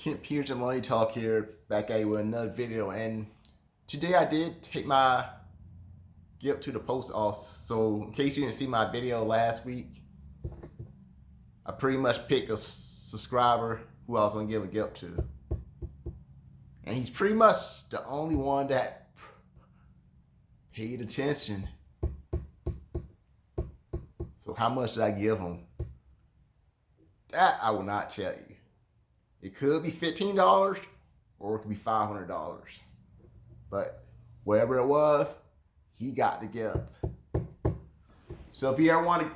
Here's your Money Talk here, back at you with another video. And today I did take my gift to the post office. So in case you didn't see my video last week, I pretty much picked a subscriber who I was gonna give a gift to, and he's pretty much the only one that paid attention. So how much did I give him? That I will not tell you. It could be $15 or it could be $500. But whatever it was, he got the gift. So if you ever want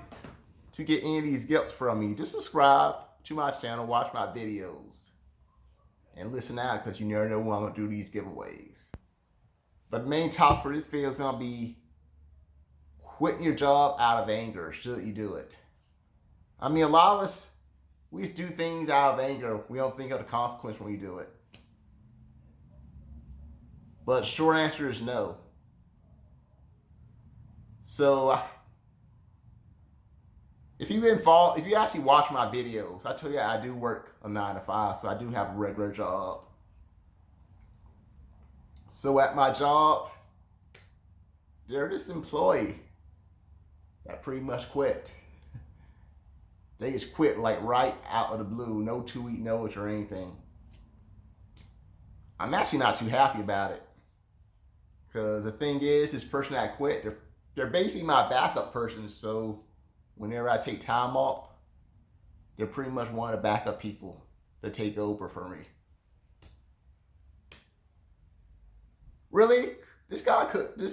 to get any of these gifts from me, just subscribe to my channel, watch my videos, and listen out, because you never know when I'm going to do these giveaways. But the main topic for this video is going to be quitting your job out of anger. Should you do it? I mean, a lot of us, we just do things out of anger. We don't think of the consequence when we do it. But the short answer is no. So, if you actually watch my videos, I tell you I do work a 9 to 5, so I do have a regular job. So at my job, there's this employee that pretty much quit. They just quit like right out of the blue, no 2-week notice or anything. I'm actually not too happy about it, because the thing is, this person that quit, they're basically my backup person. So whenever I take time off, they're pretty much one of the backup people to take over for me. Really? This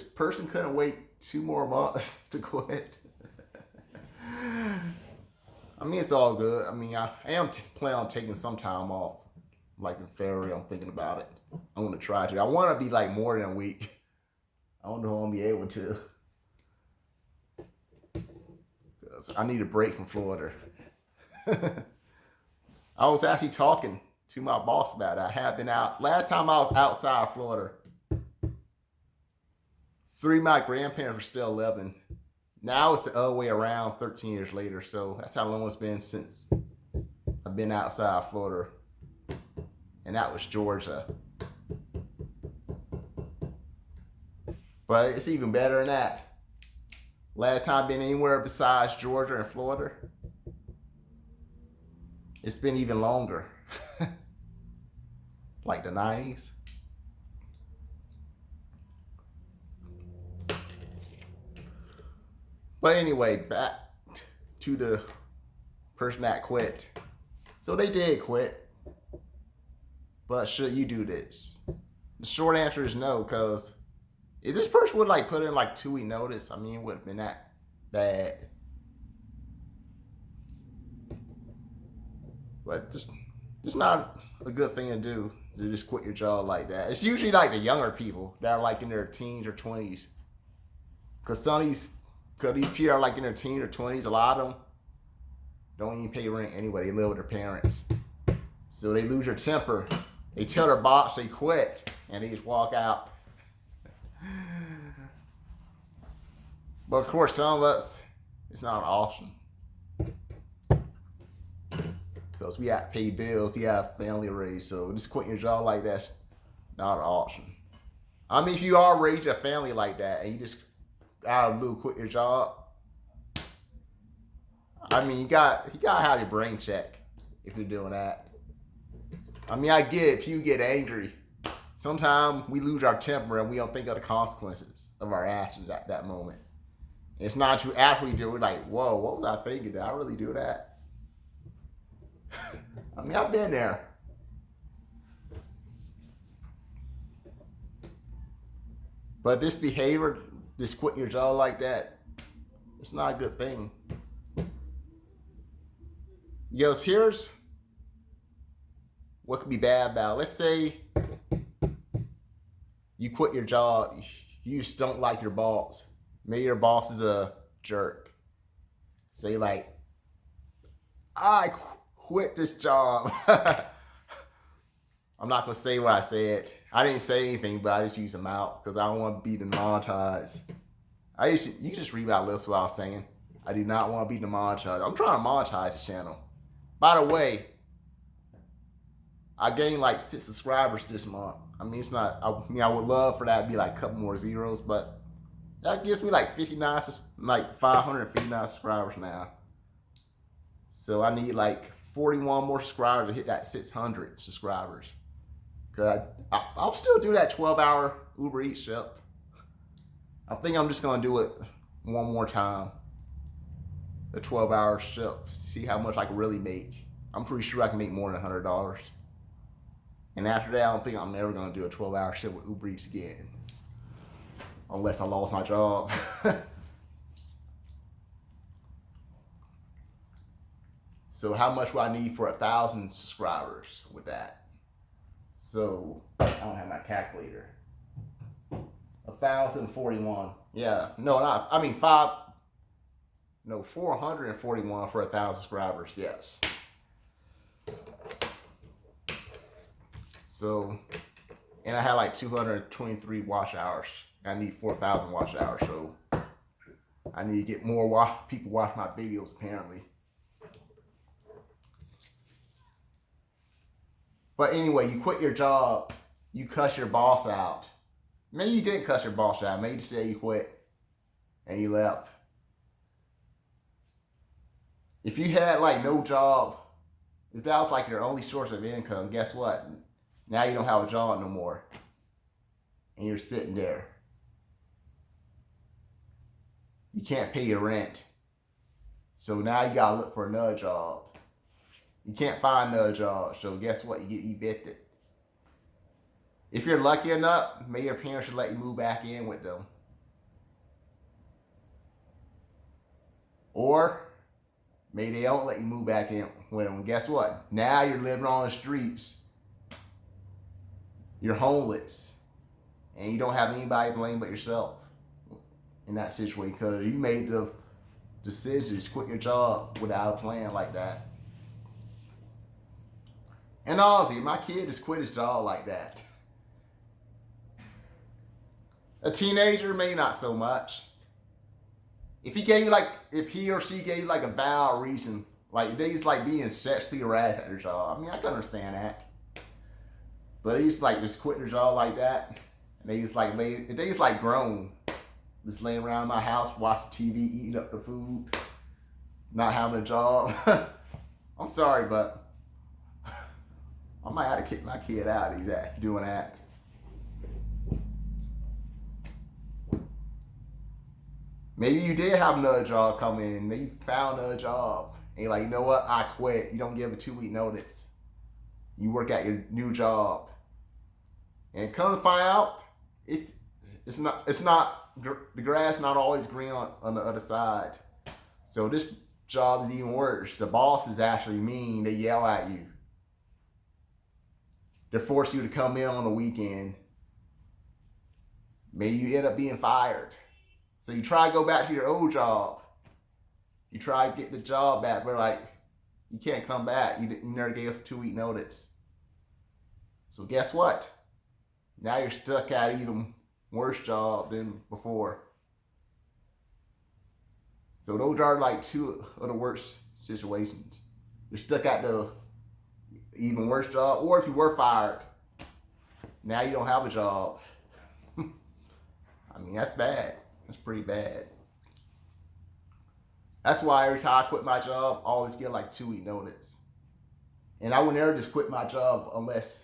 person couldn't wait 2 more months to quit. I mean, it's all good. I mean, I am planning on taking some time off, like in February. I'm thinking about it. I want to try to. I want to be like more than a week. I don't know if I'm gonna be able to, because I need a break from Florida. I was actually talking to my boss about it. I have been out. Last time I was outside Florida, 3 of my grandparents were still living. Now it's the other way around, 13 years later. So that's how long it's been since I've been outside Florida. And that was Georgia. But it's even better than that. Last time I've been anywhere besides Georgia and Florida, it's been even longer. Like the 90s. But anyway, back to the person that quit. So they did quit. But should you do this? The short answer is no, because if this person would like put in like 2-week notice, I mean, it wouldn't have been that bad. But just not a good thing to do, to just quit your job like that. It's usually like the younger people that are like in their teens or 20s. Because these people are like in their teens or 20s, a lot of them don't even pay rent anyway. They live with their parents. So they lose their temper. They tell their boss they quit, and they just walk out. But of course, some of us, it's not an option, because we have to pay bills, we have family to raise. So just quitting your job like that's not an option. I mean, if you are raising a family like that and you just out of the blue quit your job, I mean, you got to have your brain checked if you're doing that. I mean, I get it, people get angry. Sometimes we lose our temper and we don't think of the consequences of our actions at that moment. It's not until after we do it, like, whoa, what was I thinking? Did I really do that? I mean, I've been there. But this behavior, just quitting your job like that, it's not a good thing. Because here's what could be bad about it. Let's say you quit your job, you just don't like your boss. Maybe your boss is a jerk. Say like, I quit this job. I'm not gonna say what I said. I didn't say anything, but I just used them out because I don't want to be demonetized. You can just read my lips what I was saying. I do not want to be demonetized. I'm trying to monetize the channel. By the way, I gained like 6 subscribers this month. I mean, it's not. I would love for that to be like a couple more zeros, but that gives me like 59, like 559 subscribers now. So I need like 41 more subscribers to hit that 600 subscribers. Cause I'll still do that 12-hour Uber Eats ship. I think I'm just gonna do it one more time. The 12-hour ship. See how much I can really make. I'm pretty sure I can make more than $100. And after that, I don't think I'm ever gonna do a 12-hour shift with Uber Eats again. Unless I lost my job. So how much will I need for 1,000 subscribers with that? So I don't have my calculator. 1,041. Yeah, no, not. I mean 441 for 1,000 subscribers. Yes. So, and I had like 223 watch hours. I need 4,000 watch hours. So I need to get more people watch my videos apparently. But anyway, you quit your job, you cuss your boss out. Maybe you didn't cuss your boss out. Maybe you said you quit and you left. If you had like no job, if that was like your only source of income, guess what? Now you don't have a job no more. And you're sitting there. You can't pay your rent. So now you gotta look for another job. You can't find another job, so guess what? You get evicted. If you're lucky enough, maybe your parents should let you move back in with them. Or maybe they don't let you move back in with them. Guess what? Now you're living on the streets. You're homeless. And you don't have anybody to blame but yourself in that situation because you made the decision to quit your job without a plan like that. And honestly, my kid just quit his job like that. A teenager, maybe not so much. If he or she gave you like a valid reason, like they just like being sexually harassed at their job, I mean, I can understand that. But they just like just quit their job like that, and they just like grown, just laying around my house watching TV, eating up the food, not having a job. I'm sorry, but I might have to kick my kid out. He's doing that. Maybe you did have another job come in. Maybe you found another job. And you're like, you know what? I quit. You don't give a 2-week notice. You work at your new job. And come to find out, it's not the grass not always green on the other side. So this job is even worse. The boss is actually mean. They yell at you. They force you to come in on the weekend. Maybe you end up being fired. So you try to go back to your old job. You try to get the job back, but like, you can't come back. You never gave us a 2-week notice. So guess what? Now you're stuck at an even worse job than before. So those are like two of the worst situations. You're stuck at the even worse job, or if you were fired, now you don't have a job. I mean, that's bad. That's pretty bad. That's why every time I quit my job, I always get like 2-week notice. And I would never just quit my job unless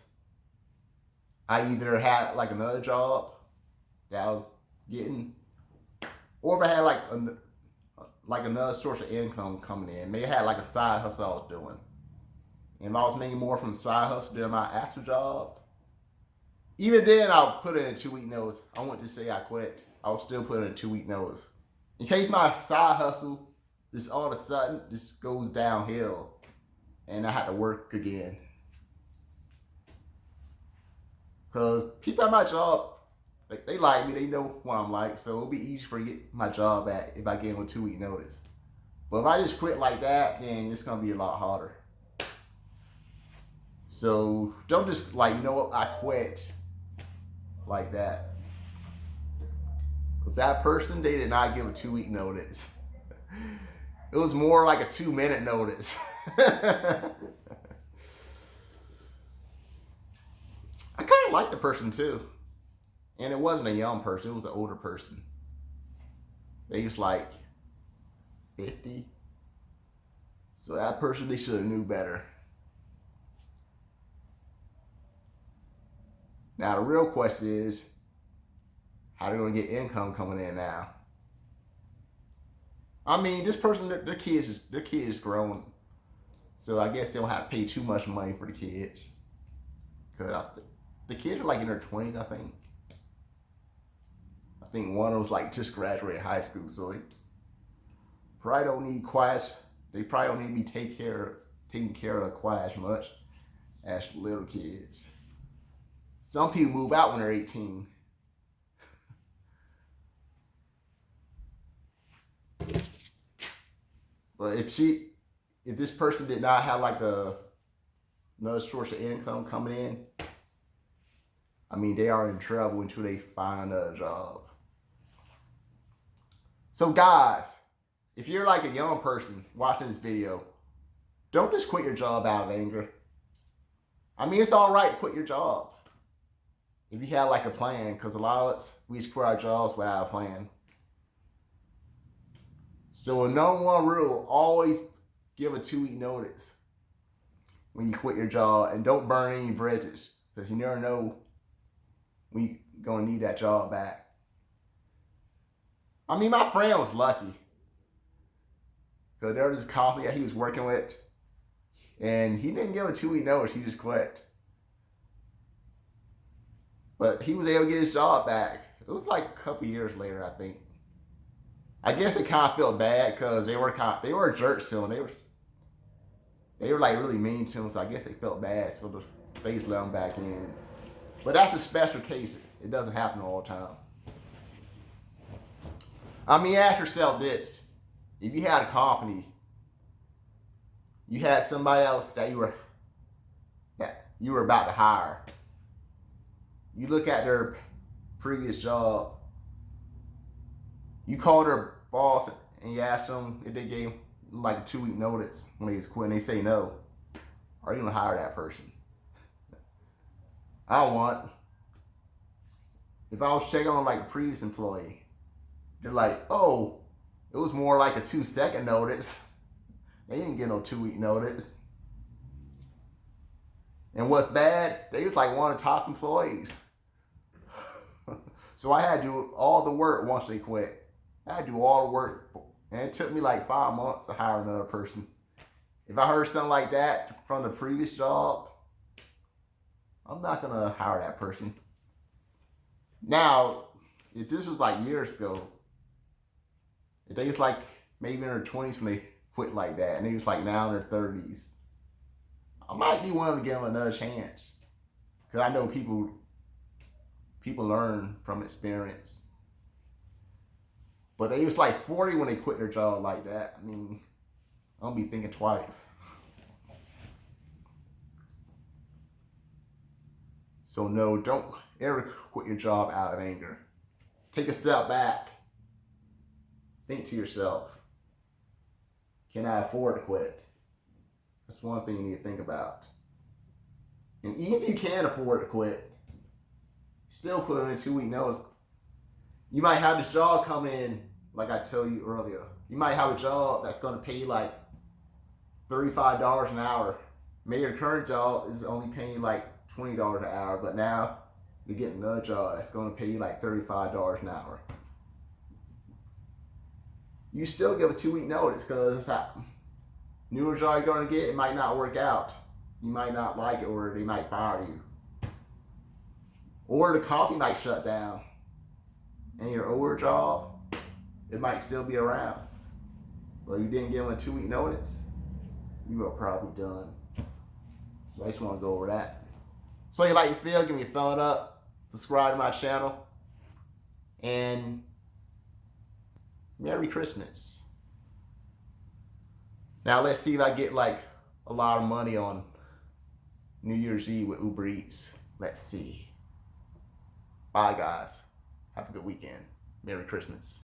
I either had like another job that I was getting, or if I had like another source of income coming in. Maybe I had like a side hustle I was doing. And if I was making more from the side hustle than my actual job, even then I'll put in a 2-week notice. I wouldn't just say I quit. I would still put in a 2-week notice. In case my side hustle just all of a sudden just goes downhill and I have to work again. Because people at my job, like, they like me, they know what I'm like, so it'll be easy for me to get my job back if I give them a 2-week notice. But if I just quit like that, then it's going to be a lot harder. So don't just like, you know what, I quit like that. Because that person, they did not give a 2-week notice. It was more like a 2-minute notice. liked the person too. And it wasn't a young person, it was an older person. They was like 50. So that person, they should have knew better. Now the real question is, how are they gonna get income coming in now? I mean, this person, their kids grown, so I guess they don't have to pay too much money for the kids. Cause the kids are like in their 20s, I think. I think one of them was like just graduated high school, so they probably don't need quite. They probably don't need to be taking care of quite as much as little kids. Some people move out when they're 18. But if this person did not have like another source of income coming in, I mean, they are in trouble until they find a job. So guys, if you're like a young person watching this video, don't just quit your job out of anger. I mean, it's all right to quit your job if you have like a plan, because a lot of us, we just quit our jobs without a plan. So a number one rule, always give a 2-week notice when you quit your job, and don't burn any bridges, because you never know when you're going to need that job back. I mean, my friend was lucky, because there was this company that he was working with, and he didn't give a 2-week notice, he just quit. But he was able to get his job back. It was like a couple years later, I think. I guess they kind of felt bad because they were jerks to him. They were like really mean to him, so I guess they felt bad, so they just let him back in. But that's a special case. It doesn't happen all the time. I mean, ask yourself this: if you had a company, you had somebody else that you were about to hire. You look at their previous job. You call their boss and you ask them if they gave like a 2-week notice when they was quitting. They say no. Are you gonna hire that person? I don't want. If I was checking on like a previous employee, they're like, oh, it was more like a 2-second notice. They didn't get no 2-week notice. And what's bad, they was like one of the top employees. So I had to do all the work once they quit. I had to do all the work, and it took me like 5 months to hire another person. If I heard something like that from the previous job, I'm not gonna hire that person. Now, if this was like years ago, if they was like maybe in their 20s when they quit like that, and they was like now in their 30s, I might be willing to give them another chance, because I know people learn from experience. But they was like 40 when they quit their job like that. I mean, I'm gonna be thinking twice. So no, don't ever quit your job out of anger. Take a step back. Think to yourself, can I afford to quit? That's one thing you need to think about. And even if you can't afford to quit, still put in a 2-week notice. You might have this job come in, like I told you earlier. You might have a job that's going to pay you like $35 an hour. Maybe your current job is only paying you like $20 an hour, but now you're getting another job that's going to pay you like $35 an hour. You still give a 2-week notice, because newer job you're going to get, it might not work out. You might not like it, or they might fire you. Or the coffee might shut down. And your older job, it might still be around. But you didn't give them a 2-week notice, you are probably done. So I just want to go over that. So if you like this video, give me a thumbs up, subscribe to my channel, and Merry Christmas. Now let's see if I get like a lot of money on New Year's Eve with Uber Eats. Let's see. Bye guys. Have a good weekend. Merry Christmas.